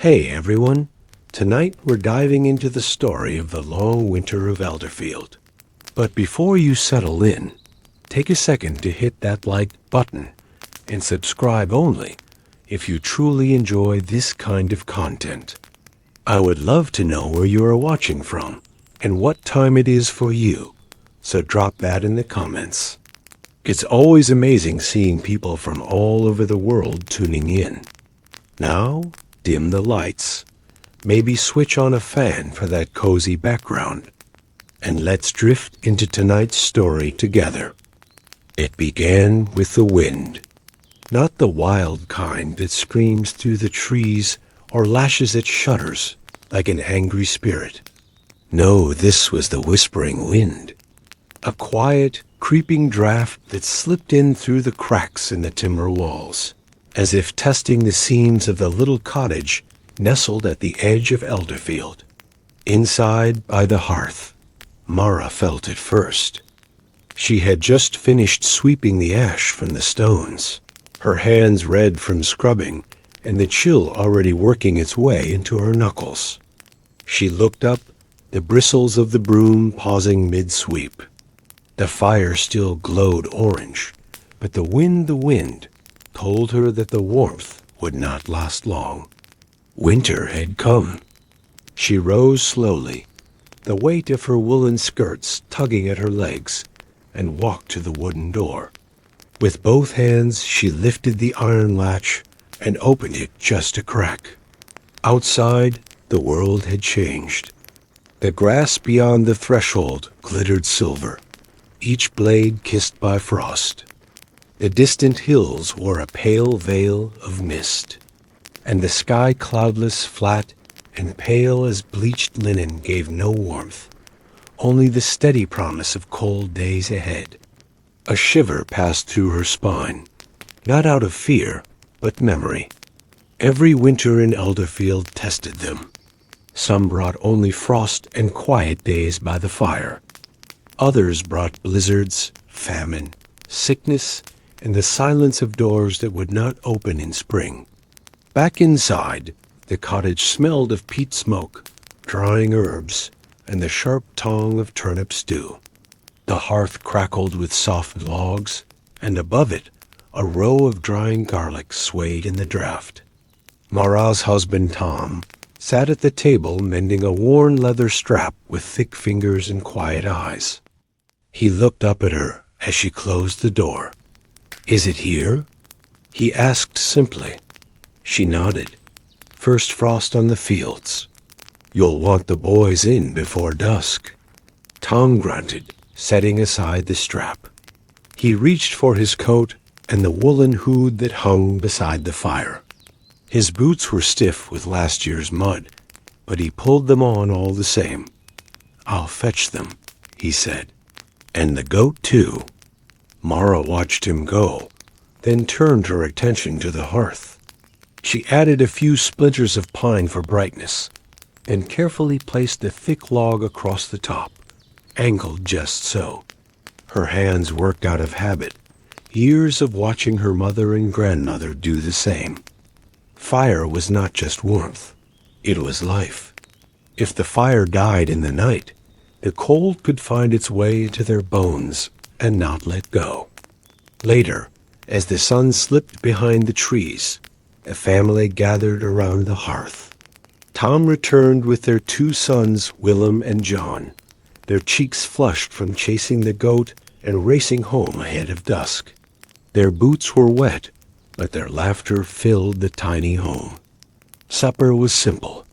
Hey everyone! Tonight we're diving into the story of the Long Winter of Elderfield. But before you settle in, take a second to hit that like button and subscribe only if you truly enjoy this kind of content. I would love to know where you are watching from and what time it is for you, so drop that in the comments. It's always amazing seeing people from all over the world tuning in. Now, dim the lights, maybe switch on a fan for that cozy background, and let's drift into tonight's story together. It began with the wind, not the wild kind that screams through the trees or lashes at shutters like an angry spirit. No, this was the whispering wind, a quiet, creeping draft that slipped in through the cracks in the timber walls, as if testing the seams of the little cottage nestled at the edge of Elderfield. Inside, by the hearth, Mara felt it first. She had just finished sweeping the ash from the stones, her hands red from scrubbing, and the chill already working its way into her knuckles. She looked up, the bristles of the broom pausing mid-sweep. The fire still glowed orange, but the wind told her that the warmth would not last long. Winter had come. She rose slowly, the weight of her woolen skirts tugging at her legs, and walked to the wooden door. With both hands she lifted the iron latch and opened it just a crack. Outside, the world had changed. The grass beyond the threshold glittered silver, each blade kissed by frost. The distant hills wore a pale veil of mist, and the sky cloudless, flat, and pale as bleached linen gave no warmth, only the steady promise of cold days ahead. A shiver passed through her spine, not out of fear, but memory. Every winter in Elderfield tested them. Some brought only frost and quiet days by the fire. Others brought blizzards, famine, sickness, and the silence of doors that would not open in spring. Back inside, the cottage smelled of peat smoke, drying herbs, and the sharp tong of turnip stew. The hearth crackled with soft logs, and above it, a row of drying garlic swayed in the draught. Mara's husband, Tom, sat at the table mending a worn leather strap with thick fingers and quiet eyes. He looked up at her as she closed the door. "Is it here?" he asked simply. She nodded. "First frost on the fields. You'll want the boys in before dusk." Tom grunted, setting aside the strap. He reached for his coat and the woolen hood that hung beside the fire. His boots were stiff with last year's mud, but he pulled them on all the same. "I'll fetch them," he said. "And the goat, too." Mara watched him go, then turned her attention to the hearth. She added a few splinters of pine for brightness, and carefully placed the thick log across the top, angled just so. Her hands worked out of habit, years of watching her mother and grandmother do the same. Fire was not just warmth, it was life. If the fire died in the night, the cold could find its way into their bones and not let go. Later, as the sun slipped behind the trees, the family gathered around the hearth. Tom returned with their two sons, Willem and John, their cheeks flushed from chasing the goat and racing home ahead of dusk. Their boots were wet, but their laughter filled the tiny home. Supper was simple: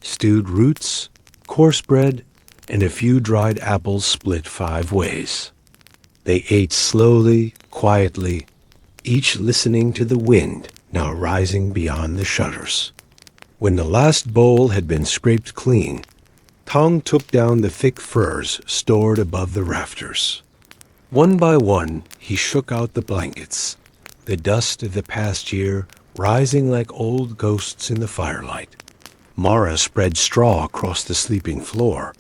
stewed roots, coarse bread, and a few dried apples split 5 ways. They ate slowly, quietly, each listening to the wind now rising beyond the shutters. When the last bowl had been scraped clean, Tom took down the thick furs stored above the rafters. One by one, he shook out the blankets, the dust of the past year rising like old ghosts in the firelight. Mara spread straw across the sleeping floor,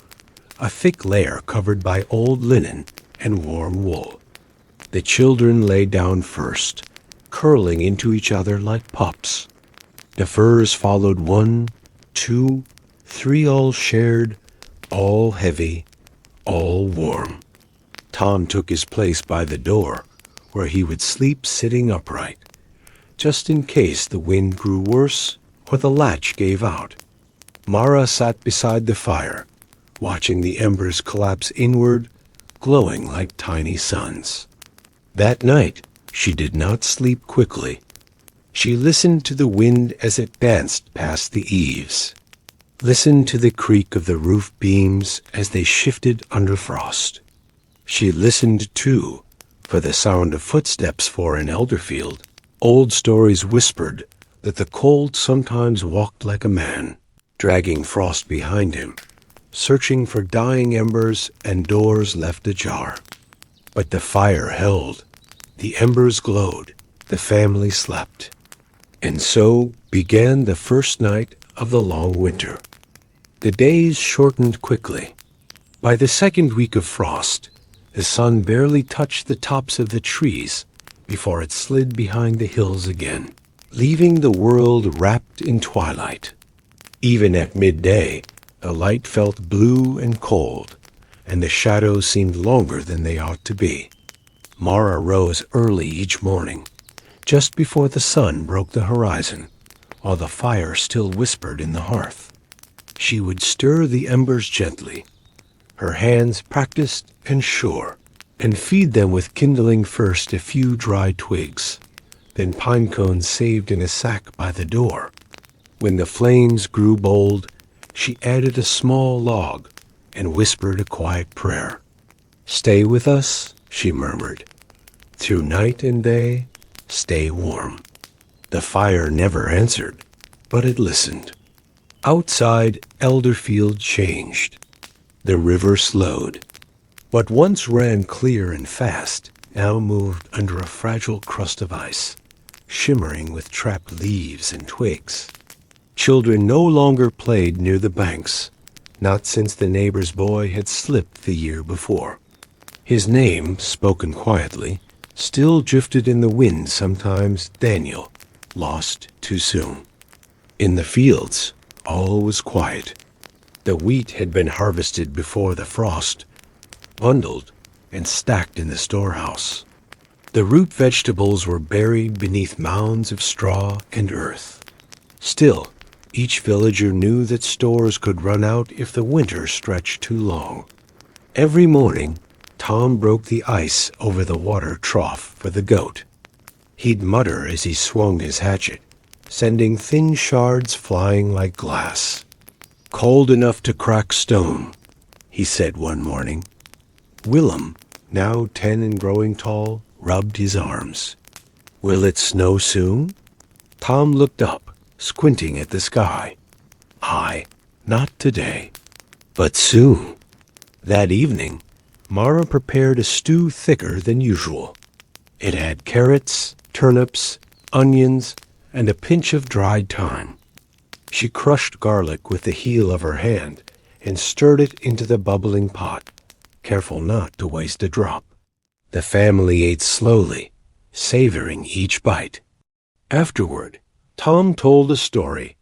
a thick layer covered by old linen and warm wool. The children lay down first, curling into each other like pups. The furs followed 1, 2, 3, all shared, all heavy, all warm. Tom took his place by the door, where he would sleep sitting upright, just in case the wind grew worse or the latch gave out. Mara sat beside the fire, watching the embers collapse inward, glowing like tiny suns. That night, she did not sleep quickly. She listened to the wind as it danced past the eaves, listened to the creak of the roof beams as they shifted under frost. She listened, too, for the sound of footsteps, for in Elderfield, old stories whispered that the cold sometimes walked like a man, dragging frost behind him, searching for dying embers and doors left ajar. But the fire held, the embers glowed, the family slept. And so began the first night of the long winter. The days shortened quickly. By the second week of frost, the sun barely touched the tops of the trees before it slid behind the hills again, leaving the world wrapped in twilight. Even at midday, the light felt blue and cold, and the shadows seemed longer than they ought to be. Mara rose early each morning, just before the sun broke the horizon, while the fire still whispered in the hearth. She would stir the embers gently, her hands practiced and sure, and feed them with kindling first a few dry twigs, then pine cones saved in a sack by the door. When the flames grew bold, she added a small log and whispered a quiet prayer. "Stay with us," she murmured. "Through night and day, stay warm." The fire never answered, but it listened. Outside, Elderfield changed. The river slowed. What once ran clear and fast now moved under a fragile crust of ice, shimmering with trapped leaves and twigs. Children no longer played near the banks, not since the neighbor's boy had slipped the year before. His name, spoken quietly, still drifted in the wind sometimes, Daniel, lost too soon. In the fields, all was quiet. The wheat had been harvested before the frost, bundled and stacked in the storehouse. The root vegetables were buried beneath mounds of straw and earth. Still, each villager knew that stores could run out if the winter stretched too long. Every morning, Tom broke the ice over the water trough for the goat. He'd mutter as he swung his hatchet, sending thin shards flying like glass. "Cold enough to crack stone," he said one morning. Willem, now 10 and growing tall, rubbed his arms. "Will it snow soon?" Tom looked up, squinting at the sky. "Aye, not today, but soon." That evening, Mara prepared a stew thicker than usual. It had carrots, turnips, onions, and a pinch of dried thyme. She crushed garlic with the heel of her hand and stirred it into the bubbling pot, careful not to waste a drop. The family ate slowly, savoring each bite. Afterward, Tom told a story,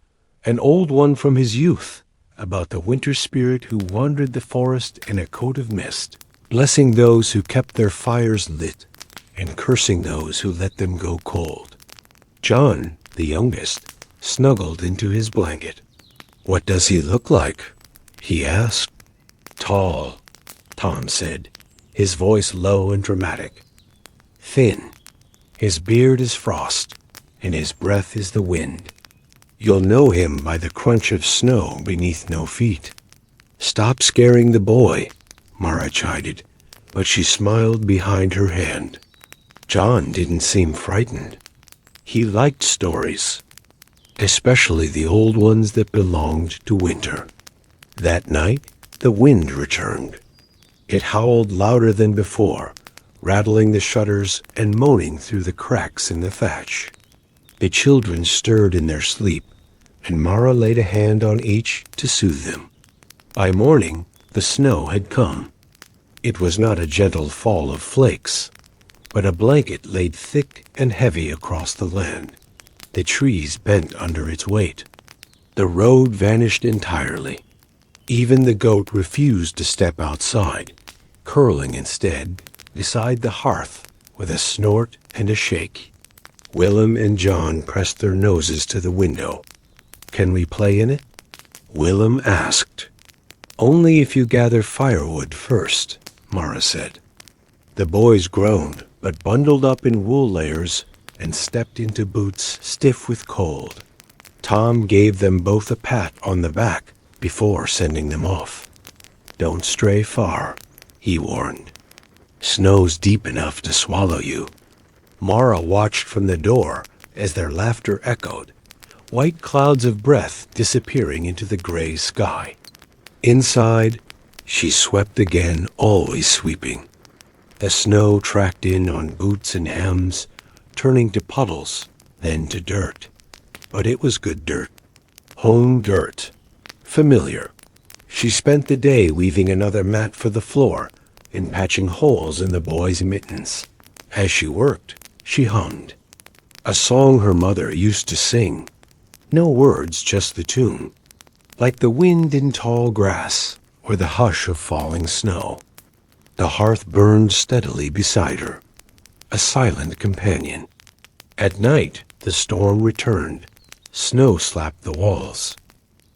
an old one from his youth, about the winter spirit who wandered the forest in a coat of mist, blessing those who kept their fires lit and cursing those who let them go cold. John, the youngest, snuggled into his blanket. "What does he look like?" he asked. "Tall," Tom said, his voice low and dramatic. "Thin. His beard is frost, and his breath is the wind. You'll know him by the crunch of snow beneath no feet." "Stop scaring the boy," Mara chided, but she smiled behind her hand. John didn't seem frightened. He liked stories, especially the old ones that belonged to winter. That night, the wind returned. It howled louder than before, rattling the shutters and moaning through the cracks in the thatch. The children stirred in their sleep, and Mara laid a hand on each to soothe them. By morning, the snow had come. It was not a gentle fall of flakes, but a blanket laid thick and heavy across the land. The trees bent under its weight. The road vanished entirely. Even the goat refused to step outside, curling instead beside the hearth with a snort and a shake. Willem and John pressed their noses to the window. "Can we play in it?" Willem asked. "Only if you gather firewood first," Mara said. The boys groaned, but bundled up in wool layers and stepped into boots stiff with cold. Tom gave them both a pat on the back before sending them off. "Don't stray far," he warned. "Snow's deep enough to swallow you." Mara watched from the door as their laughter echoed, white clouds of breath disappearing into the gray sky. Inside, she swept again, always sweeping. The snow tracked in on boots and hems, turning to puddles, then to dirt. But it was good dirt. Home dirt. Familiar. She spent the day weaving another mat for the floor and patching holes in the boys' mittens. As she worked, she hummed. A song her mother used to sing. No words, just the tune. Like the wind in tall grass or the hush of falling snow. The hearth burned steadily beside her, a silent companion. At night, the storm returned. Snow slapped the walls.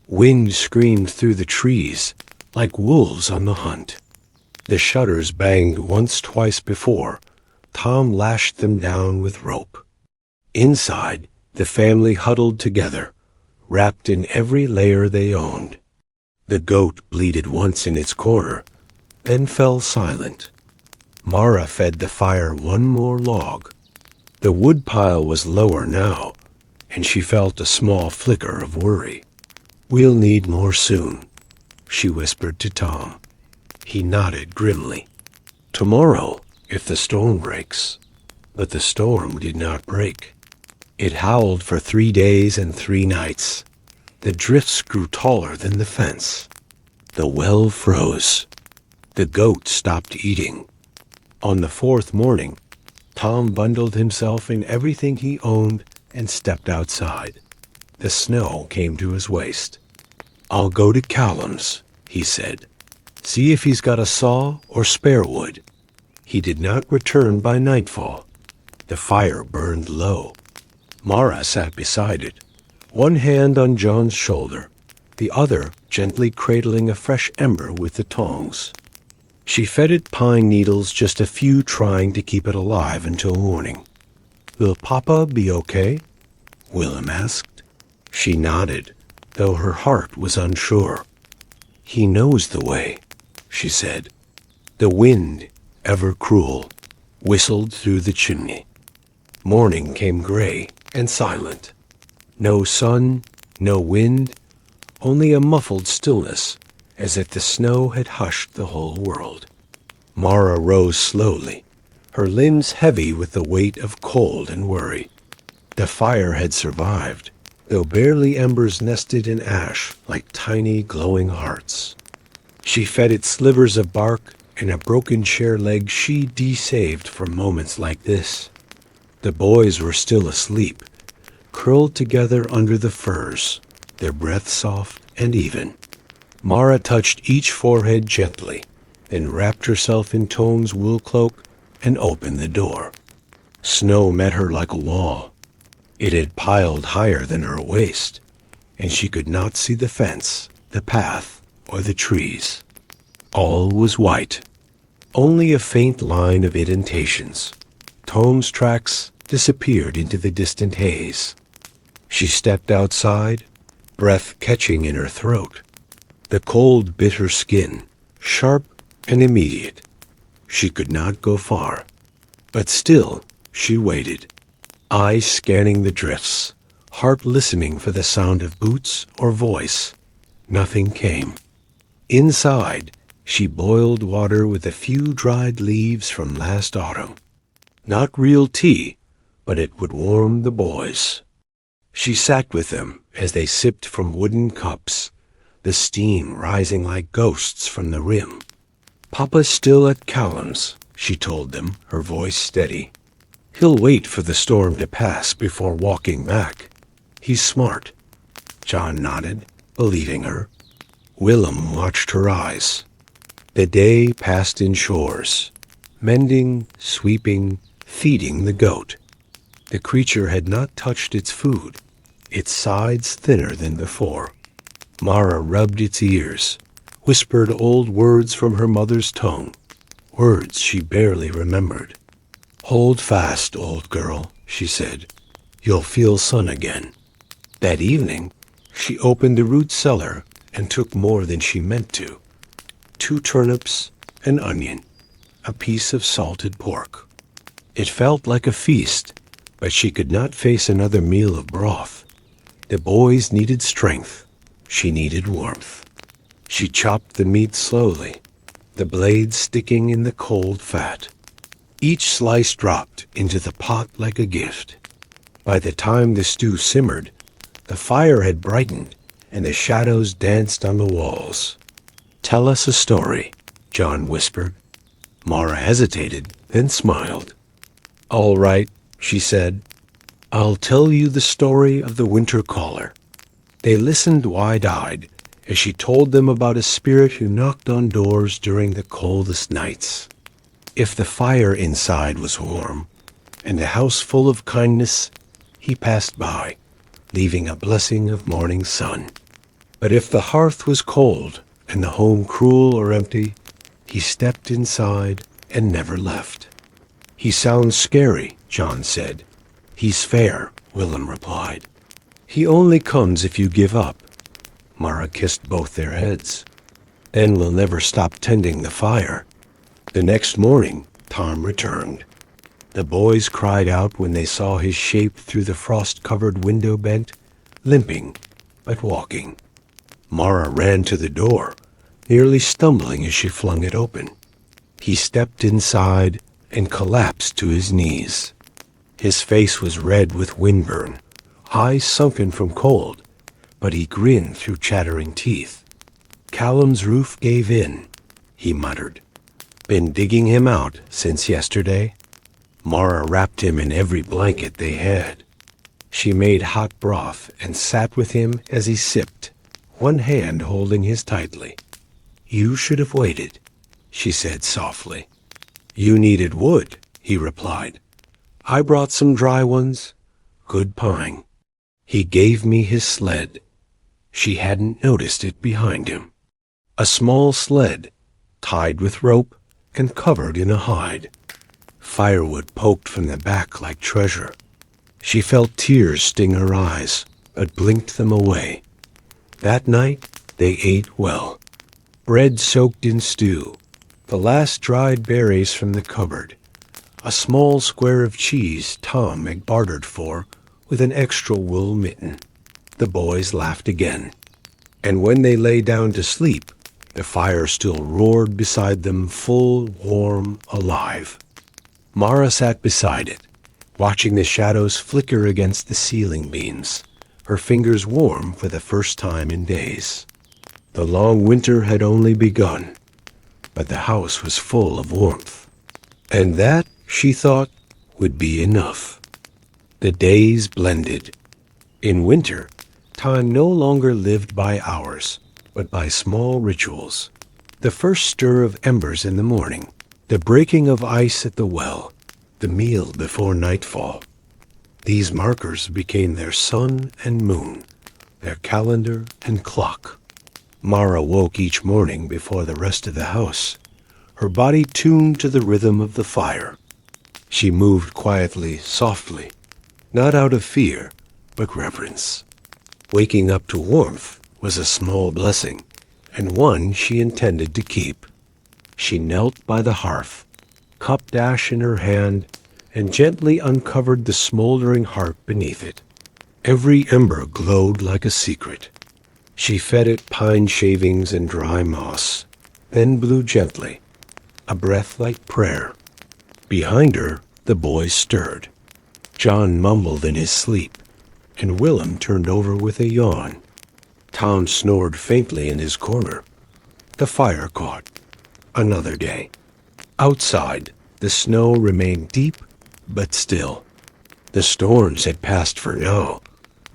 Wind screamed through the trees like wolves on the hunt. The shutters banged once, twice before. Tom lashed them down with rope. Inside, the family huddled together, wrapped in every layer they owned. The goat bleated once in its corner, then fell silent. Mara fed the fire one more log. The woodpile was lower now, and she felt a small flicker of worry. "We'll need more soon," she whispered to Tom. He nodded grimly. "Tomorrow, if the storm breaks." But the storm did not break. It howled for 3 days and 3 nights. The drifts grew taller than the fence. The well froze. The goat stopped eating. On the 4th morning, Tom bundled himself in everything he owned and stepped outside. The snow came to his waist. "I'll go to Callum's," he said. "See if he's got a saw or spare wood." He did not return by nightfall. The fire burned low. Mara sat beside it, one hand on John's shoulder, the other gently cradling a fresh ember with the tongs. She fed it pine needles, just a few, trying to keep it alive until morning. "Will Papa be okay?" Willem asked. She nodded, though her heart was unsure. "He knows the way," she said. The wind, ever cruel, whistled through the chimney. Morning came gray and silent. No sun, no wind, only a muffled stillness, as if the snow had hushed the whole world. Mara rose slowly, her limbs heavy with the weight of cold and worry. The fire had survived, though barely embers nested in ash like tiny glowing hearts. She fed it slivers of bark and a broken chair leg she de-saved for moments like this. The boys were still asleep, curled together under the furs, their breath soft and even. Mara touched each forehead gently, then wrapped herself in Tom's wool cloak and opened the door. Snow met her like a wall. It had piled higher than her waist, and she could not see the fence, the path, or the trees. All was white, only a faint line of indentations. Tom's tracks disappeared into the distant haze. She stepped outside, breath catching in her throat. The cold bit her skin, sharp and immediate. She could not go far, but still she waited, eyes scanning the drifts, heart listening for the sound of boots or voice. Nothing came. Inside, she boiled water with a few dried leaves from last autumn. Not real tea, but it would warm the boys. She sat with them as they sipped from wooden cups, the steam rising like ghosts from the rim. "Papa's still at Callum's," she told them, her voice steady. He'll wait for the storm to pass before walking back. He's smart. John nodded, believing her. Willem watched her eyes. The day passed in chores, mending, sweeping, feeding the goat. The creature had not touched its food, its sides thinner than before. Mara rubbed its ears, whispered old words from her mother's tongue, words she barely remembered. "Hold fast, old girl," she said. "You'll feel sun again." That evening, she opened the root cellar and took more than she meant to. 2 turnips, an onion, a piece of salted pork. It felt like a feast, but she could not face another meal of broth. The boys needed strength. She needed warmth. She chopped the meat slowly, the blades sticking in the cold fat. Each slice dropped into the pot like a gift. By the time the stew simmered, the fire had brightened and the shadows danced on the walls. "Tell us a story," John whispered. Mara hesitated, then smiled. "All right," she said. "I'll tell you the story of the winter caller." They listened wide-eyed as she told them about a spirit who knocked on doors during the coldest nights. If the fire inside was warm and the house full of kindness, he passed by, leaving a blessing of morning sun. But if the hearth was cold and the home cruel or empty, he stepped inside and never left. "He sounds scary," John said. "He's fair," Willem replied. "He only comes if you give up." Mara kissed both their heads. "Then we'll never stop tending the fire." The next morning, Tom returned. The boys cried out when they saw his shape through the frost-covered window bent, limping, but walking. Mara ran to the door, nearly stumbling as she flung it open. He stepped inside and collapsed to his knees. His face was red with windburn, eyes sunken from cold, but he grinned through chattering teeth. "Callum's roof gave in," he muttered. "Been digging him out since yesterday?" Mara wrapped him in every blanket they had. She made hot broth and sat with him as he sipped, one hand holding his tightly. "You should have waited," she said softly. "You needed wood," he replied. "I brought some dry ones. Good pine." He gave me his sled. She hadn't noticed it behind him. A small sled, tied with rope and covered in a hide. Firewood poked from the back like treasure. She felt tears sting her eyes, but blinked them away. That night they ate well. Bread soaked in stew, the last dried berries from the cupboard, a small square of cheese Tom had bartered for with an extra wool mitten. The boys laughed again. And when they lay down to sleep, the fire still roared beside them, full, warm, alive. Mara sat beside it, watching the shadows flicker against the ceiling beams, her fingers warm for the first time in days. The long winter had only begun, but the house was full of warmth. And that, she thought, would be enough. The days blended. In winter, time no longer lived by hours, but by small rituals. The first stir of embers in the morning, the breaking of ice at the well, the meal before nightfall. These markers became their sun and moon, their calendar and clock. Mara woke each morning before the rest of the house, her body tuned to the rhythm of the fire. She moved quietly, softly, not out of fear, but reverence. Waking up to warmth was a small blessing, and one she intended to keep. She knelt by the hearth, cupped ash in her hand, and gently uncovered the smoldering heart beneath it. Every ember glowed like a secret. She fed it pine shavings and dry moss, then blew gently, a breath like prayer. Behind her, the boys stirred. John mumbled in his sleep, and Willem turned over with a yawn. Tom snored faintly in his corner. The fire caught. Another day. Outside, the snow remained deep, But still, the storms had passed for now,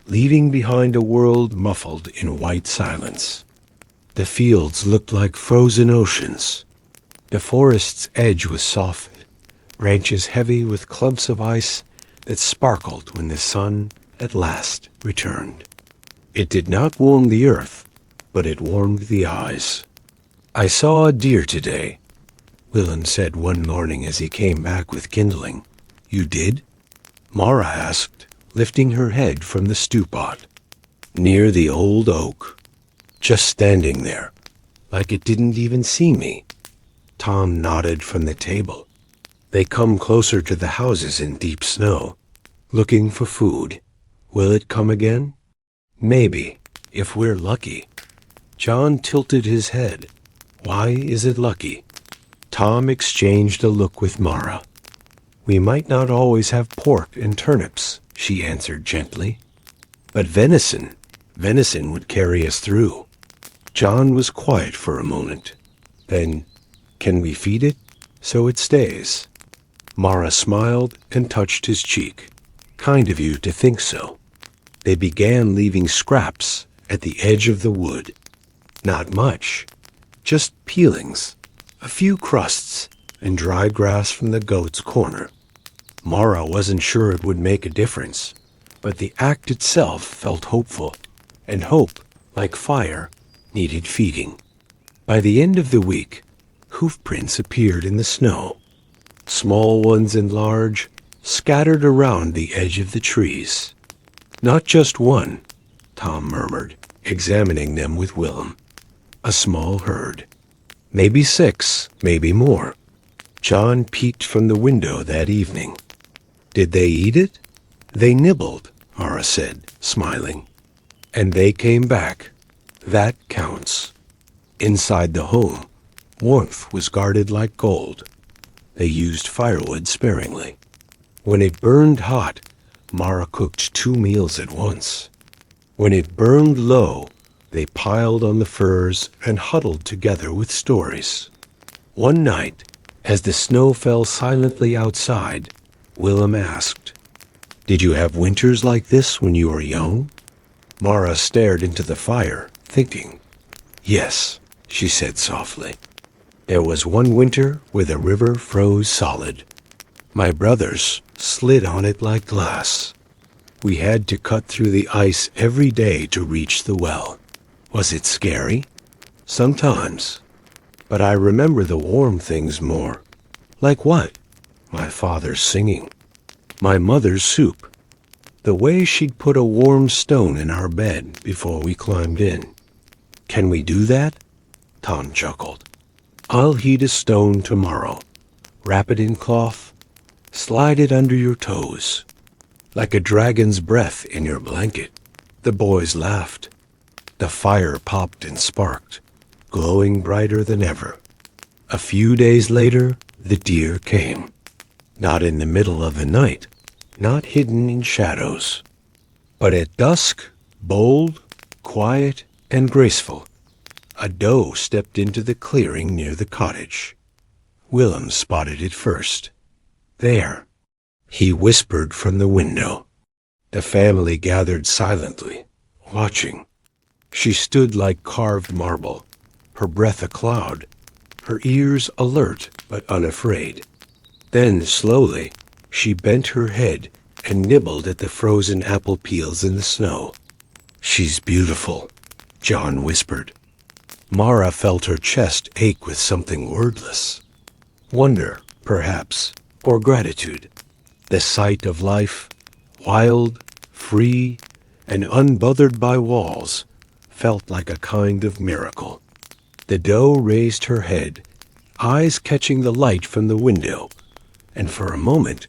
leaving behind a world muffled in white silence. The fields looked like frozen oceans. The forest's edge was soft, branches heavy with clumps of ice that sparkled when the sun at last returned. It did not warm the earth, but it warmed the eyes. "I saw a deer today," Willem said one morning as he came back with kindling. "You did?" Mara asked, lifting her head from the stew pot. "Near the old oak. Just standing there, like it didn't even see me." Tom nodded from the table. "They come closer to the houses in deep snow, looking for food. Will it come again?" "Maybe, if we're lucky." John tilted his head. "Why is it lucky?" Tom exchanged a look with Mara. "We might not always have pork and turnips," she answered gently. "But venison would carry us through." John was quiet for a moment. Then, "Can we feed it so it stays?" Mara smiled and touched his cheek. "Kind of you to think so." They began leaving scraps at the edge of the wood. Not much, just peelings, a few crusts, and dry grass from the goat's corner. Mara wasn't sure it would make a difference, but the act itself felt hopeful, and hope, like fire, needed feeding. By the end of the week, hoofprints appeared in the snow, small ones and large, scattered around the edge of the trees. "Not just one," Tom murmured, examining them with Willem. "A small herd. Maybe 6, maybe more." John peeked from the window that evening. "Did they eat it?" "They nibbled," Mara said, smiling. "And they came back. That counts." Inside the home, warmth was guarded like gold. They used firewood sparingly. When it burned hot, Mara cooked 2 meals at once. When it burned low, they piled on the furs and huddled together with stories. One night, as the snow fell silently outside, Willem asked, "Did you have winters like this when you were young?" Mara stared into the fire, thinking. "Yes," she said softly. "There was one winter where the river froze solid. My brothers slid on it like glass. We had to cut through the ice every day to reach the well. Was it scary? Sometimes. But I remember the warm things more." "Like what?" "My father's singing. My mother's soup. The way she'd put a warm stone in our bed before we climbed in." "Can we do that?" Tom chuckled. "I'll heat a stone tomorrow. Wrap it in cloth. Slide it under your toes. Like a dragon's breath in your blanket." The boys laughed. The fire popped and sparked, glowing brighter than ever. A few days later, the deer came. Not in the middle of the night, not hidden in shadows, but at dusk, bold, quiet, and graceful. A doe stepped into the clearing near the cottage. Willem spotted it first. "There," he whispered from the window. The family gathered silently, watching. She stood like carved marble, her breath a cloud, her ears alert but unafraid. Then, slowly, she bent her head and nibbled at the frozen apple peels in the snow. "She's beautiful," John whispered. Mara felt her chest ache with something wordless. Wonder, perhaps, or gratitude. The sight of life, wild, free, and unbothered by walls, felt like a kind of miracle. The doe raised her head, eyes catching the light from the window, and for a moment,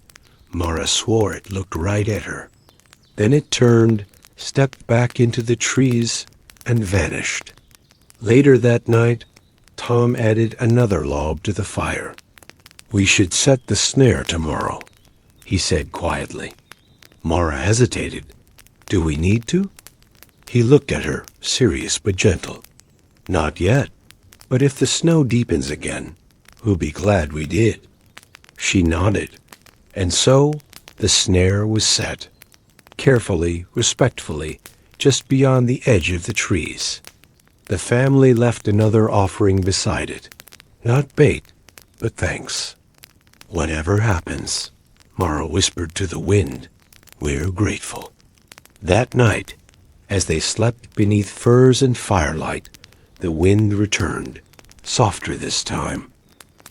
Mara swore it looked right at her. Then it turned, stepped back into the trees, and vanished. Later that night, Tom added another log to the fire. "We should set the snare tomorrow," he said quietly. Mara hesitated. "Do we need to?" He looked at her, serious but gentle. "Not yet, but if the snow deepens again, we'll be glad we did." She nodded. And so the snare was set, carefully, respectfully, just beyond the edge of the trees. The family left another offering beside it. Not bait, but thanks. Whatever happens, Mara whispered to the wind, we're grateful. That night, as they slept beneath firs and firelight, the wind returned, softer this time,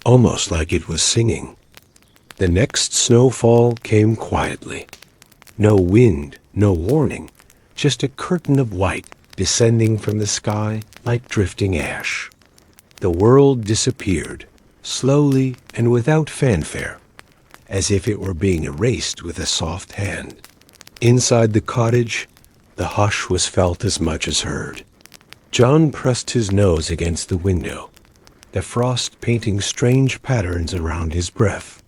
almost like it was singing. The next snowfall came quietly. No wind, no warning, just a curtain of white descending from the sky like drifting ash. The world disappeared, slowly and without fanfare, as if it were being erased with a soft hand. Inside the cottage, the hush was felt as much as heard. John pressed his nose against the window, the frost painting strange patterns around his breath.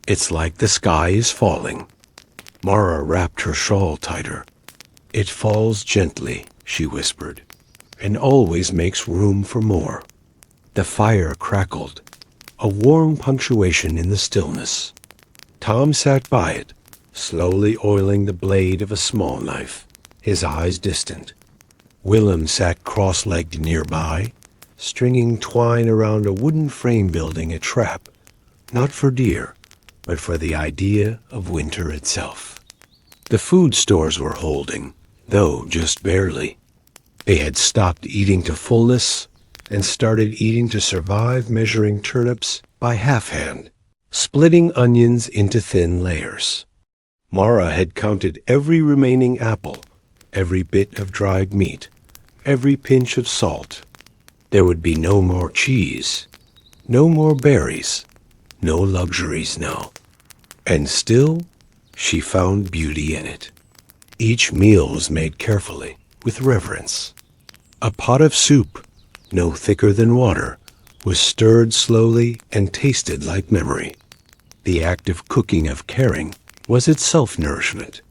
It's like the sky is falling. Mara wrapped her shawl tighter. It falls gently, she whispered, and always makes room for more. The fire crackled, a warm punctuation in the stillness. Tom sat by it, slowly oiling the blade of a small knife, his eyes distant. Willem sat cross-legged nearby, stringing twine around a wooden frame building a trap, not for deer, but for the idea of winter itself. The food stores were holding, though just barely. They had stopped eating to fullness and started eating to survive, measuring turnips by half-hand, splitting onions into thin layers. Mara had counted every remaining apple, every bit of dried meat, every pinch of salt. There would be no more cheese, no more berries, no luxuries now. And still, she found beauty in it. Each meal was made carefully, with reverence. A pot of soup, no thicker than water, was stirred slowly and tasted like memory. The act of cooking, of caring, was itself nourishment.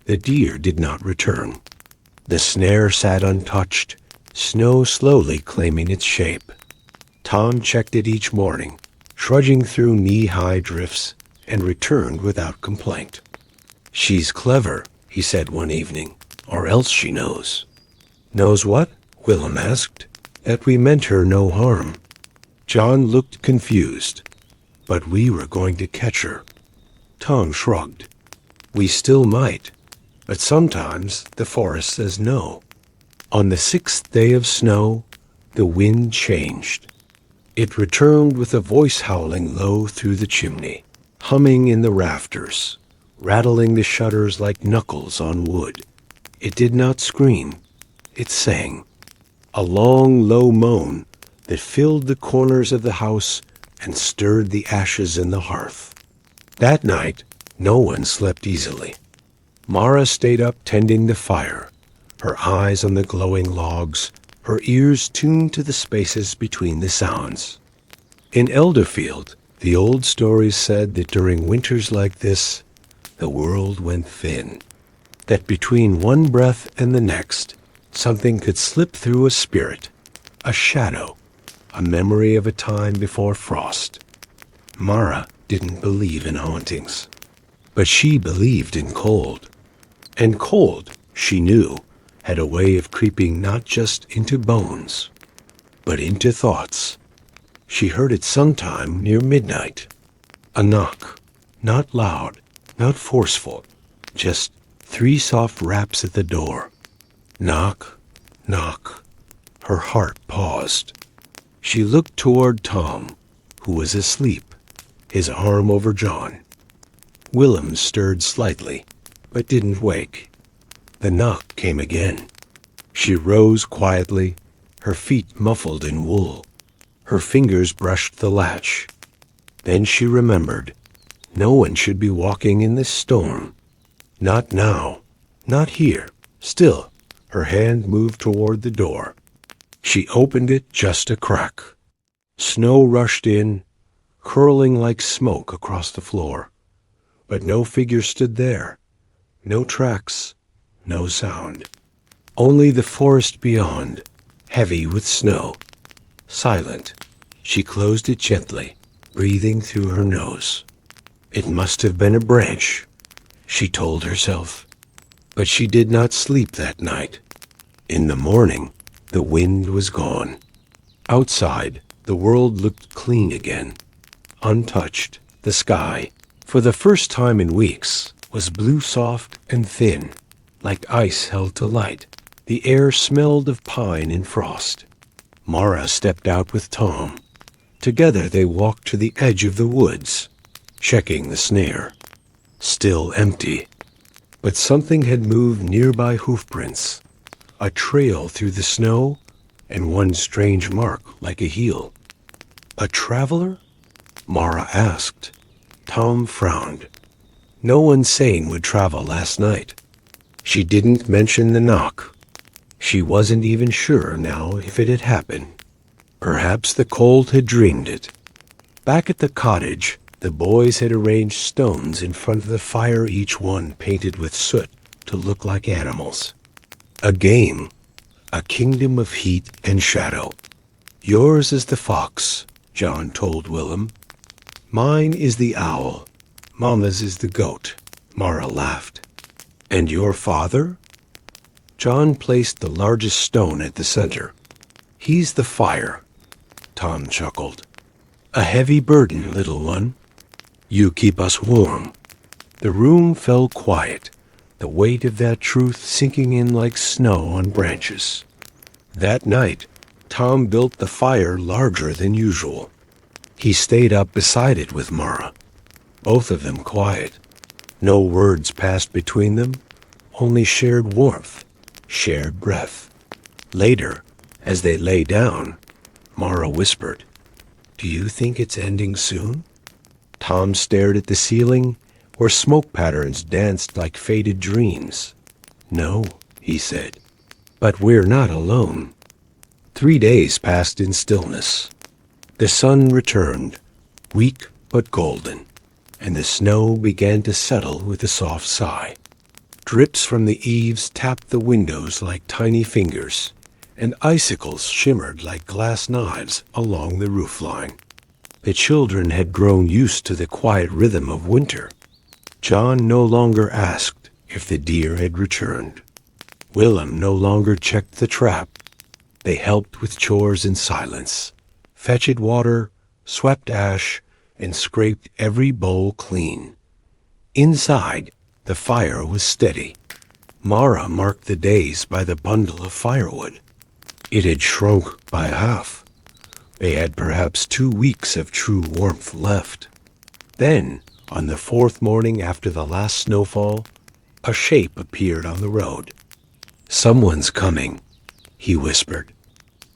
The deer did not return. The snare sat untouched, snow slowly claiming its shape. Tom checked it each morning, trudging through knee-high drifts, and returned without complaint. She's clever, he said one evening, or else she knows. Knows what? Willem asked. That we meant her no harm. John looked confused. But we were going to catch her. Tom shrugged. We still might, but sometimes the forest says no. On the 6th day of snow, the wind changed. It returned with a voice howling low through the chimney, humming in the rafters, rattling the shutters like knuckles on wood. It did not scream. It sang, a long, low moan that filled the corners of the house and stirred the ashes in the hearth. That night, no one slept easily. Mara stayed up tending the fire, her eyes on the glowing logs, her ears tuned to the spaces between the sounds. In Elderfield, the old stories said that during winters like this, the world went thin, that between one breath and the next, something could slip through a spirit, a shadow, a memory of a time before frost. Mara didn't believe in hauntings, but she believed in cold. And cold, she knew, had a way of creeping not just into bones, but into thoughts. She heard it sometime near midnight. A knock, not loud, not forceful, just 3 soft raps at the door. Knock, knock. Her heart paused. She looked toward Tom, who was asleep, his arm over John. Willem stirred slightly, but didn't wake. The knock came again. She rose quietly, her feet muffled in wool. Her fingers brushed the latch. Then she remembered. No one should be walking in this storm. Not now. Not here. Still, her hand moved toward the door. She opened it just a crack. Snow rushed in, curling like smoke across the floor. But no figure stood there. No tracks. No sound. Only the forest beyond, heavy with snow. Silent, she closed it gently, breathing through her nose. It must have been a branch, she told herself. But she did not sleep that night. In the morning, the wind was gone. Outside, the world looked clean again, untouched. The sky, for the first time in weeks, was blue, soft and thin, like ice held to light. The air smelled of pine and frost. Mara stepped out with Tom. Together they walked to the edge of the woods, checking the snare. Still empty. But something had moved nearby hoofprints, a trail through the snow, and one strange mark like a heel. A traveler? Mara asked. Tom frowned. No one sane would travel last night. She didn't mention the knock. She wasn't even sure now if it had happened. Perhaps the cold had dreamed it. Back at the cottage, the boys had arranged stones in front of the fire, each one painted with soot to look like animals. A game, a kingdom of heat and shadow. Yours is the fox, John told Willem. Mine is the owl. Mama's is the goat, Mara laughed. And your father? John placed the largest stone at the center. He's the fire, Tom chuckled. A heavy burden, little one. You keep us warm. The room fell quiet, the weight of that truth sinking in like snow on branches. That night, Tom built the fire larger than usual. He stayed up beside it with Mara, both of them quiet. No words passed between them, only shared warmth, shared breath. Later, as they lay down, Mara whispered, "Do you think it's ending soon?" Tom stared at the ceiling, where smoke patterns danced like faded dreams. "No," he said, "but we're not alone." 3 days passed in stillness. The sun returned, weak but golden, and the snow began to settle with a soft sigh. Drips from the eaves tapped the windows like tiny fingers, and icicles shimmered like glass knives along the roofline. The children had grown used to the quiet rhythm of winter. John no longer asked if the deer had returned. Willem no longer checked the trap. They helped with chores in silence, fetched water, swept ash, and scraped every bowl clean. Inside, the fire was steady. Mara marked the days by the bundle of firewood. It had shrunk by half. They had perhaps 2 weeks of true warmth left. Then, on the 4th morning after the last snowfall, a shape appeared on the road. "Someone's coming," he whispered.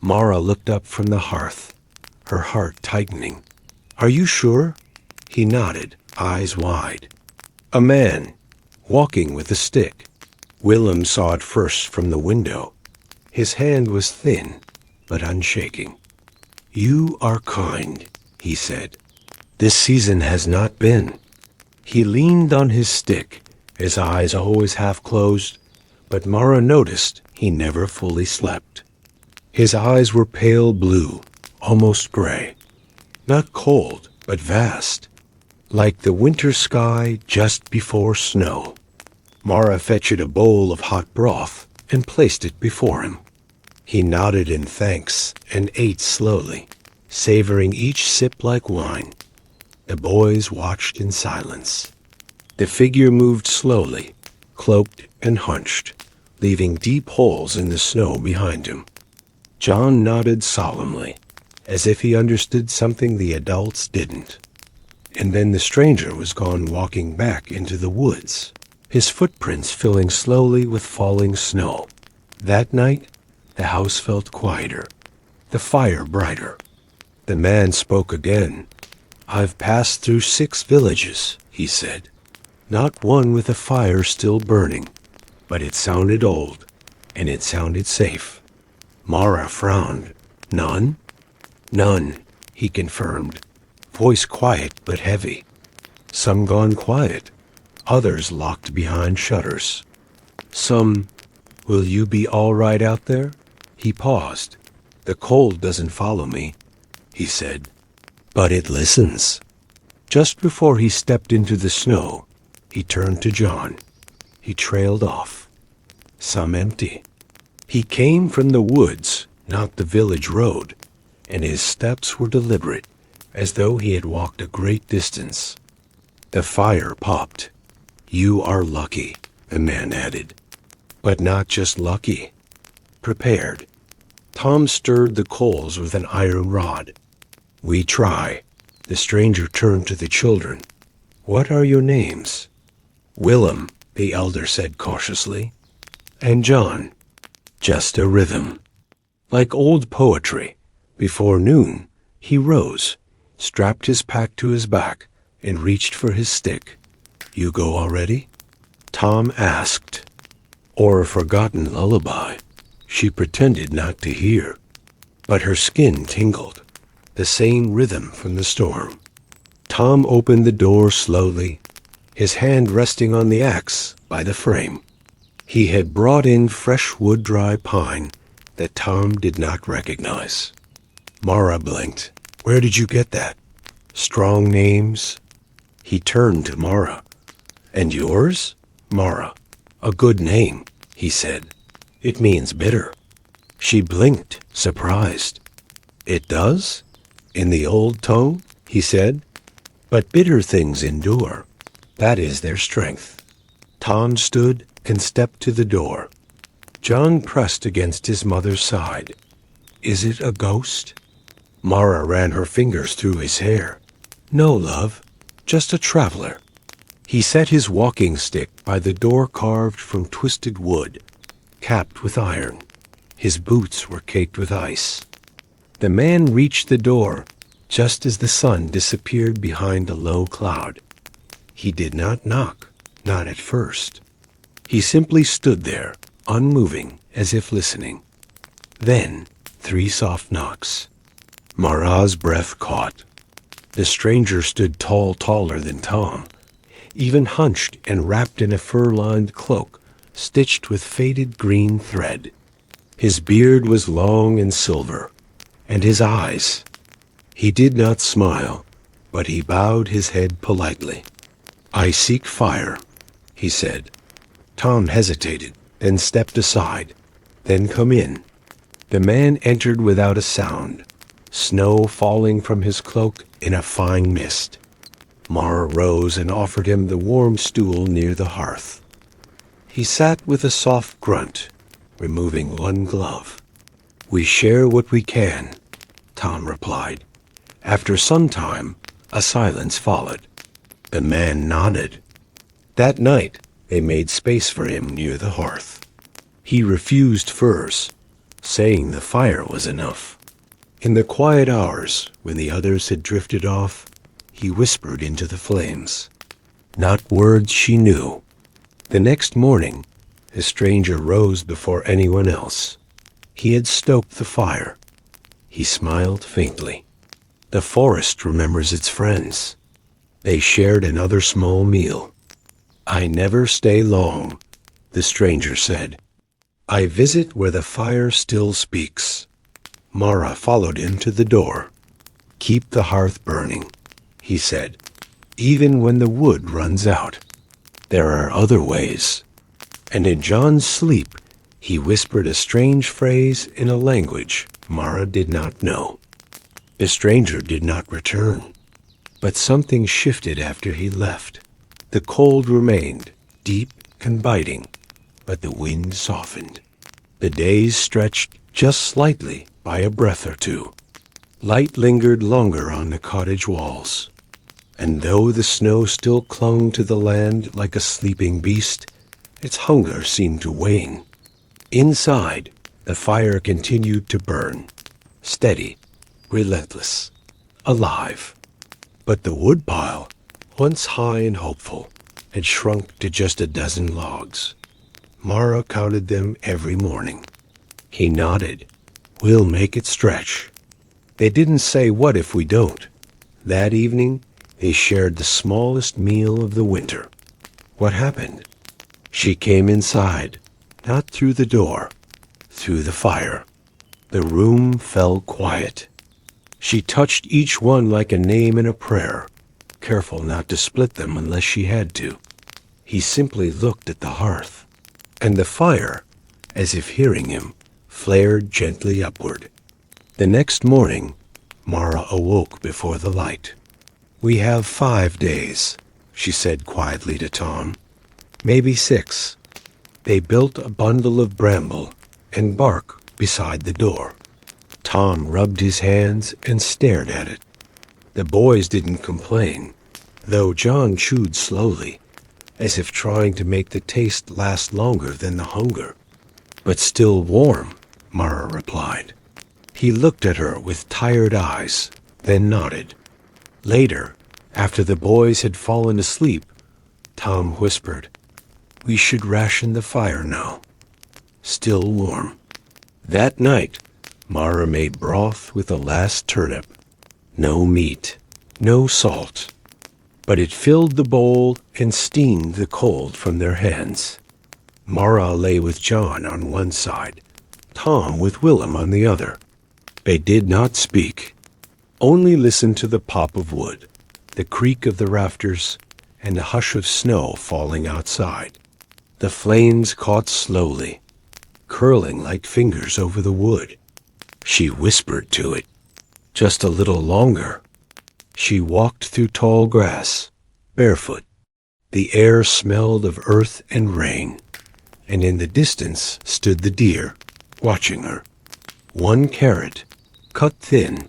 Mara looked up from the hearth, her heart tightening. "Are you sure?" He nodded, eyes wide. "A man, walking with a stick." Willem saw it first from the window. His hand was thin, but unshaking. "You are kind," he said. "This season has not been." He leaned on his stick, his eyes always half closed, but Mara noticed he never fully slept. His eyes were pale blue, almost gray. Not cold, but vast, like the winter sky just before snow. Mara fetched a bowl of hot broth and placed it before him. He nodded in thanks and ate slowly, savoring each sip like wine. The boys watched in silence. The figure moved slowly, cloaked and hunched, leaving deep holes in the snow behind him. John nodded solemnly, as if he understood something the adults didn't. And then the stranger was gone, walking back into the woods, his footprints filling slowly with falling snow. That night, the house felt quieter, the fire brighter. The man spoke again. "I've passed through 6 villages," he said. Not one with a fire still burning, but it sounded old, and it sounded safe. Mara frowned. "None?" "None," he confirmed, voice quiet but heavy. "Some gone quiet, others locked behind shutters. Some... Will you be all right out there?" He paused. "The cold doesn't follow me," he said, "but it listens." Just before he stepped into the snow, he turned to John. He trailed off, some empty. He came from the woods, not the village road, and his steps were deliberate, as though he had walked a great distance. The fire popped. "You are lucky," the man added. "But not just lucky. Prepared." Tom stirred the coals with an iron rod. "We try." The stranger turned to the children. "What are your names?" "Willem," the elder said cautiously. "And John." "Just a rhythm." Like old poetry, before noon, he rose, strapped his pack to his back, and reached for his stick. "You go already?" Tom asked. "Or a forgotten lullaby?" She pretended not to hear, but her skin tingled, the same rhythm from the storm. Tom opened the door slowly, his hand resting on the axe by the frame. He had brought in fresh wood-dry pine that Tom did not recognize. Mara blinked. "Where did you get that? Strong names?" He turned to Mara. "And yours?" "Mara. A good name," he said. "It means bitter." She blinked, surprised. "It does? In the old tone?" he said. "But bitter things endure. That is their strength." Tom stood and stepped to the door. John pressed against his mother's side. "Is it a ghost?" Mara ran her fingers through his hair. "No, love, just a traveler." He set his walking stick by the door carved from twisted wood, capped with iron. His boots were caked with ice. The man reached the door just as the sun disappeared behind a low cloud. He did not knock, not at first. He simply stood there, unmoving, as if listening. Then 3 soft knocks. Mara's breath caught. The stranger stood taller than Tom, even hunched and wrapped in a fur-lined cloak, stitched with faded green thread. His beard was long and silver, and his eyes. He did not smile, but he bowed his head politely. "I seek fire," he said. Tom hesitated, then stepped aside. "Then come in." The man entered without a sound, snow falling from his cloak in a fine mist. Mara rose and offered him the warm stool near the hearth. He sat with a soft grunt, removing one glove. "We share what we can," Tom replied. After some time, a silence followed. The man nodded. That night, they made space for him near the hearth. He refused furs, saying the fire was enough. In the quiet hours, when the others had drifted off, he whispered into the flames. Not words she knew. The next morning, the stranger rose before anyone else. He had stoked the fire. He smiled faintly. The forest remembers its friends. They shared another small meal. "I never stay long," the stranger said. "I visit where the fire still speaks." Mara followed him to the door. "Keep the hearth burning," he said, "even when the wood runs out. There are other ways." And in John's sleep, he whispered a strange phrase in a language Mara did not know. The stranger did not return, but something shifted after he left. The cold remained, deep and biting, but the wind softened. The days stretched just slightly by a breath or two. Light lingered longer on the cottage walls, and though the snow still clung to the land like a sleeping beast, its hunger seemed to wane. Inside, the fire continued to burn, steady, relentless, alive. But the woodpile, once high and hopeful, had shrunk to just a dozen logs. Mara counted them every morning. He nodded. "We'll make it stretch." They didn't say what if we don't. That evening, they shared the smallest meal of the winter. What happened? She came inside, not through the door, through the fire. The room fell quiet. She touched each one like a name in a prayer, careful not to split them unless she had to. He simply looked at the hearth, and the fire, as if hearing him, flared gently upward. The next morning, Mara awoke before the light. "We have 5 days," she said quietly to Tom. "Maybe 6. They built a bundle of bramble and bark beside the door. Tom rubbed his hands and stared at it. The boys didn't complain, though John chewed slowly, as if trying to make the taste last longer than the hunger. "But still warm," Mara replied. He looked at her with tired eyes, then nodded. Later, after the boys had fallen asleep, Tom whispered, "We should ration the fire now." Still warm. That night, Mara made broth with the last turnip. No meat, no salt. But it filled the bowl and steamed the cold from their hands. Mara lay with John on one side, Tom with Willem on the other. They did not speak, only listened to the pop of wood, the creak of the rafters, and the hush of snow falling outside. The flames caught slowly, curling like fingers over the wood. She whispered to it, "Just a little longer." She walked through tall grass, barefoot. The air smelled of earth and rain, and in the distance stood the deer, watching her. One carrot, cut thin,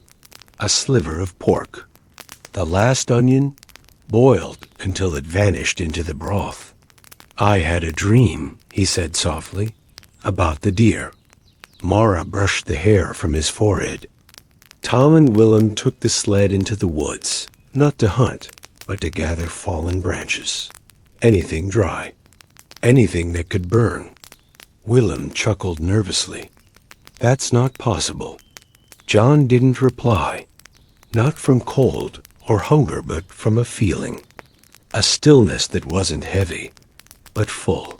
a sliver of pork. The last onion, boiled until it vanished into the broth. "I had a dream," he said softly, "about the deer." Mara brushed the hair from his forehead. Tom and Willem took the sled into the woods, not to hunt, but to gather fallen branches. Anything dry, anything that could burn. Willem chuckled nervously. "That's not possible." John didn't reply, not from cold or hunger, but from a feeling. A stillness that wasn't heavy, but full,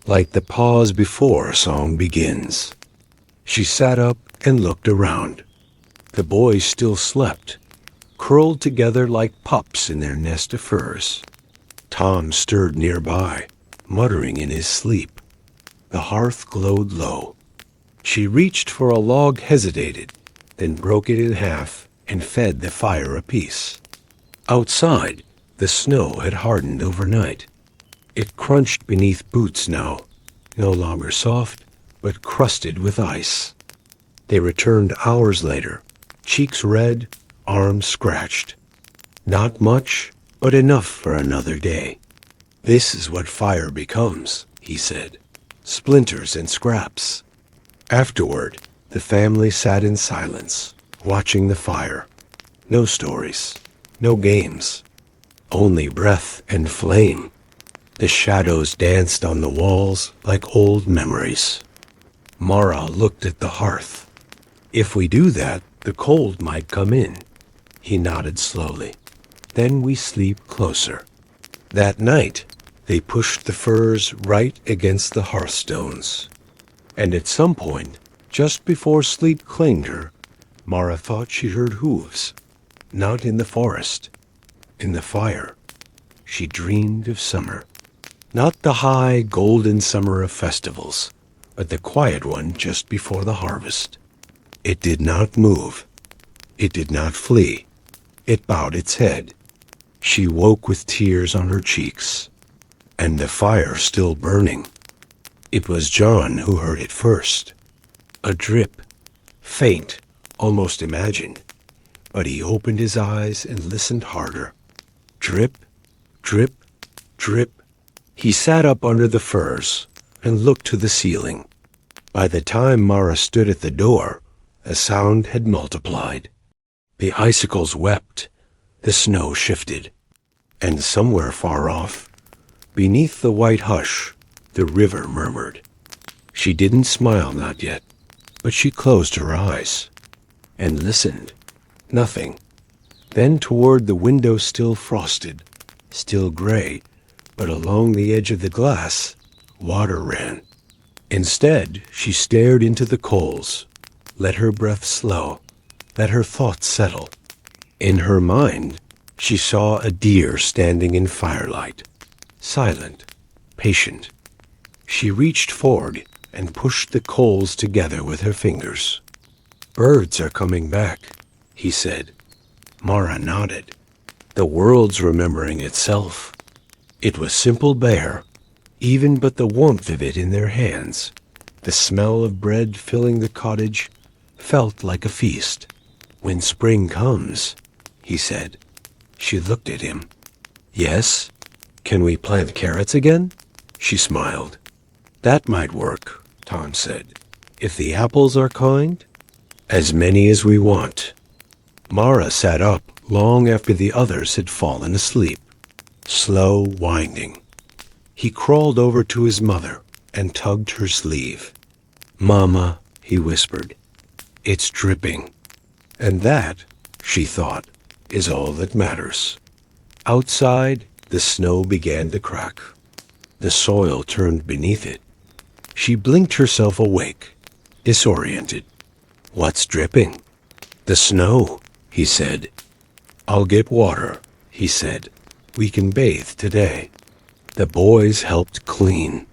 like the pause before a song begins. She sat up and looked around. The boys still slept, curled together like pups in their nest of furs. Tom stirred nearby, muttering in his sleep. The hearth glowed low. She reached for a log, hesitated, then broke it in half and fed the fire a piece. Outside, the snow had hardened overnight. It crunched beneath boots now, no longer soft, but crusted with ice. They returned hours later, cheeks red, arms scratched. Not much, but enough for another day. "This is what fire becomes," he said. "Splinters and scraps." Afterward, the family sat in silence, watching the fire. No stories, no games, only breath and flame. The shadows danced on the walls like old memories. Mara looked at the hearth. "If we do that, the cold might come in." He nodded slowly. "Then we sleep closer." That night, they pushed the furs right against the hearthstones. And at some point, just before sleep claimed her, Mara thought she heard hooves. Not in the forest, in the fire. She dreamed of summer. Not the high, golden summer of festivals, but the quiet one just before the harvest. It did not move. It did not flee. It bowed its head. She woke with tears on her cheeks, and the fire still burning. It was John who heard it first. A drip, faint, almost imagined, but he opened his eyes and listened harder. Drip, drip, drip. He sat up under the firs and looked to the ceiling. By the time Mara stood at the door, the sound had multiplied. The icicles wept, the snow shifted, and somewhere far off, beneath the white hush, the river murmured. She didn't smile, not yet, but she closed her eyes and listened. Nothing. Then toward the window, still frosted, still gray, but along the edge of the glass, water ran. Instead, she stared into the coals, let her breath slow, let her thoughts settle. In her mind, She saw a deer standing in firelight, silent, patient. She reached forward and pushed the coals together with her fingers. "Birds are coming back," he said. Mara nodded. "The world's remembering itself." It was simple bare, even but the warmth of it in their hands, the smell of bread filling the cottage, felt like a feast. "When spring comes," he said. She looked at him. "Yes? Can we plant carrots again?" She smiled. "That might work," Tom said. "If the apples are kind, as many as we want." Mara sat up long after the others had fallen asleep, slow winding. He crawled over to his mother and tugged her sleeve. "Mama," he whispered, "it's dripping." And that, she thought, is all that matters. Outside, the snow began to crack. The soil turned beneath it. She blinked herself awake, disoriented. "What's dripping?" "The snow," he said. "I'll get water," he said. "We can bathe today." The boys helped clean.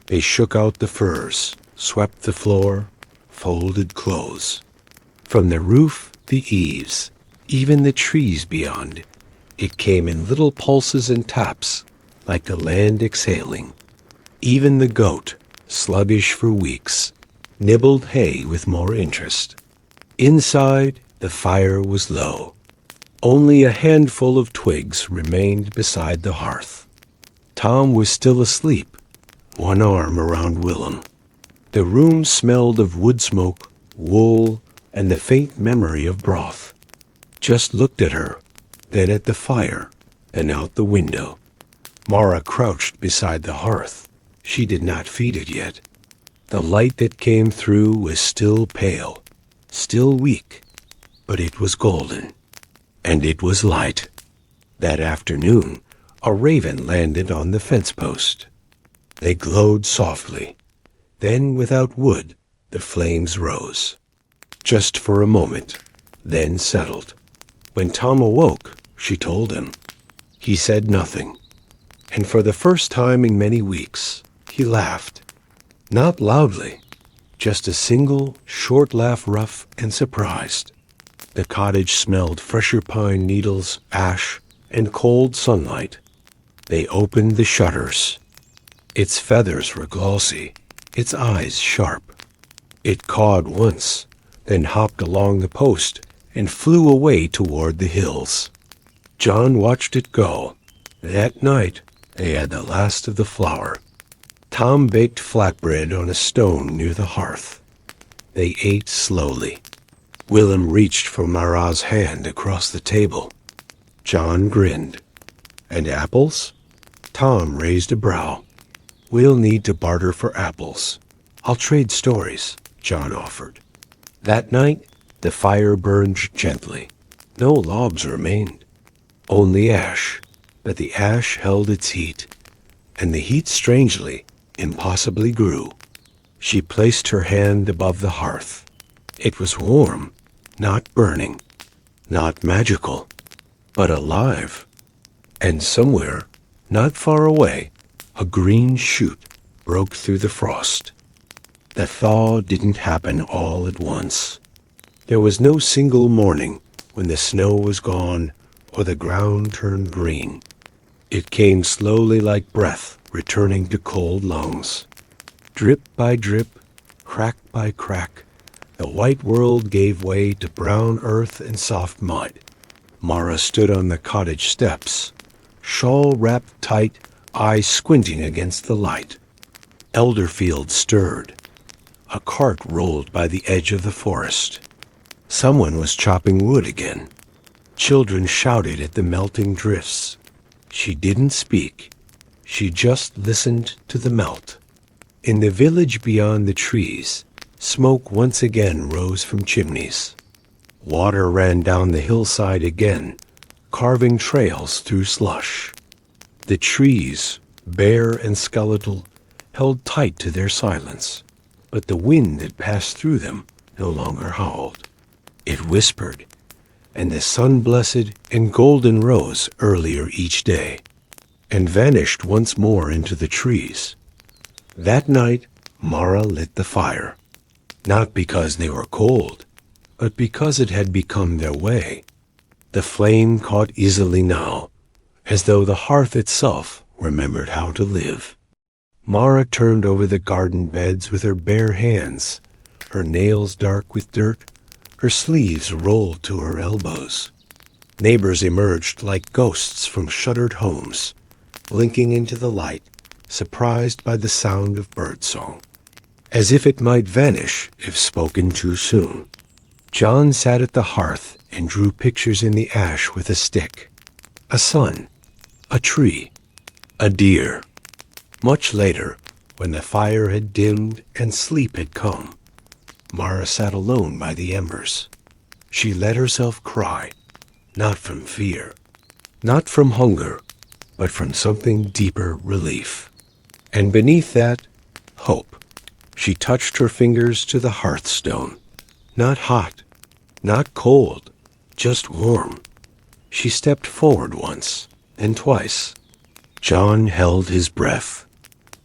They shook out the furs, swept the floor, folded clothes. From the roof, the eaves, even the trees beyond, it came in little pulses and taps, like the land exhaling. Even the goat, sluggish for weeks, nibbled hay with more interest. Inside, the fire was low. Only a handful of twigs remained beside the hearth. Tom was still asleep, one arm around Willem. The room smelled of wood smoke, wool, and the faint memory of broth. Just looked at her, then at the fire, and out the window. Mara crouched beside the hearth. She did not feed it yet. The light that came through was still pale, still weak, but it was golden. And it was light. That afternoon, a raven landed on the fence post. They glowed softly. Then, without wood, the flames rose. Just for a moment, then settled. When Tom awoke, she told him. He said nothing. And for the first time in many weeks, he laughed. Not loudly, just a single, short laugh, rough and surprised. The cottage smelled fresher pine needles, ash, and cold sunlight. They opened the shutters. Its feathers were glossy, its eyes sharp. It cawed once, then hopped along the post and flew away toward the hills. John watched it go. That night, they had the last of the flour. Tom baked flatbread on a stone near the hearth. They ate slowly. Willem reached for Mara's hand across the table. John grinned. "And apples?" Tom raised a brow. "We'll need to barter for apples. I'll trade stories," John offered. That night, the fire burned gently. No logs remained. Only ash, but the ash held its heat, and the heat strangely, impossibly grew. She placed her hand above the hearth. It was warm, not burning, not magical, but alive. And somewhere, not far away, a green shoot broke through the frost. The thaw didn't happen all at once. There was no single morning when the snow was gone or the ground turned green. It came slowly like breath returning to cold lungs. Drip by drip, crack by crack, the white world gave way to brown earth and soft mud. Mara stood on the cottage steps, shawl wrapped tight, eyes squinting against the light. Elderfield stirred. A cart rolled by the edge of the forest. Someone was chopping wood again. Children shouted at the melting drifts. She didn't speak. She just listened to the melt. In the village beyond the trees, smoke once again rose from chimneys. Water ran down the hillside again, carving trails through slush. The trees, bare and skeletal, held tight to their silence, but the wind that passed through them no longer howled. It whispered, and the sun-blessed and golden rose earlier each day, and vanished once more into the trees. That night, Mara lit the fire, not because they were cold, but because it had become their way. The flame caught easily now, as though the hearth itself remembered how to live. Mara turned over the garden beds with her bare hands, her nails dark with dirt, her sleeves rolled to her elbows. Neighbors emerged like ghosts from shuttered homes, blinking into the light, surprised by the sound of birdsong, as if it might vanish if spoken too soon. John sat at the hearth and drew pictures in the ash with a stick. A sun, a tree, a deer. Much later, when the fire had dimmed and sleep had come, Mara sat alone by the embers. She let herself cry, not from fear, not from hunger, but from something deeper relief. And beneath that, hope. She touched her fingers to the hearthstone. Not hot, not cold, just warm. She stepped forward once, and twice. John held his breath.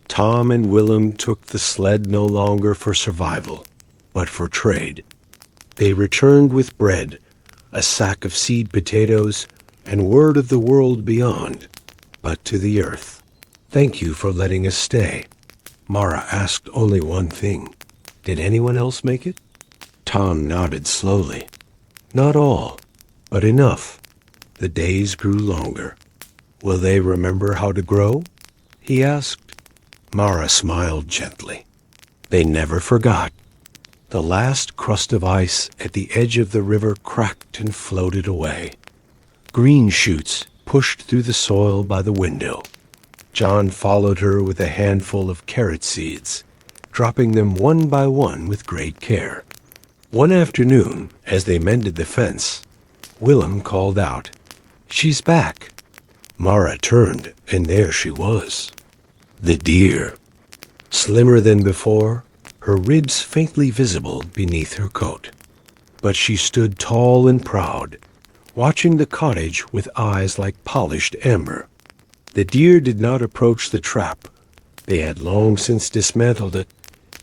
Tom and Willem took the sled no longer for survival, but for trade. They returned with bread, a sack of seed potatoes, and word of the world beyond, but to the earth. Thank you for letting us stay. Mara asked only one thing. Did anyone else make it? Tom nodded slowly. Not all, but enough. The days grew longer. Will they remember how to grow? He asked. Mara smiled gently. They never forgot. The last crust of ice at the edge of the river cracked and floated away. Green shoots pushed through the soil by the window. John followed her with a handful of carrot seeds, dropping them one by one with great care. One afternoon, as they mended the fence, Willem called out, "She's back." Mara turned, and there she was. The deer. Slimmer than before, her ribs faintly visible beneath her coat. But she stood tall and proud, watching the cottage with eyes like polished amber. The deer did not approach the trap. They had long since dismantled it,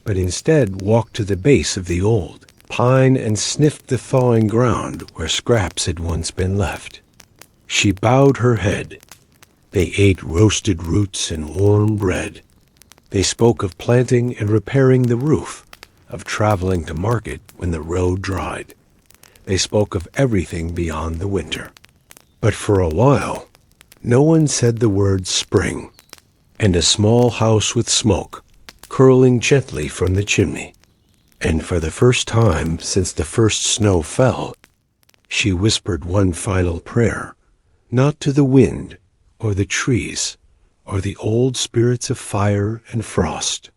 but instead walked to the base of the old pine and sniffed the thawing ground where scraps had once been left. She bowed her head. They ate roasted roots and warm bread. They spoke of planting and repairing the roof, of traveling to market when the road dried. They spoke of everything beyond the winter. But for a while, no one said the word spring, and a small house with smoke curling gently from the chimney. And for the first time since the first snow fell, she whispered one final prayer, not to the wind or the trees or the old spirits of fire and frost,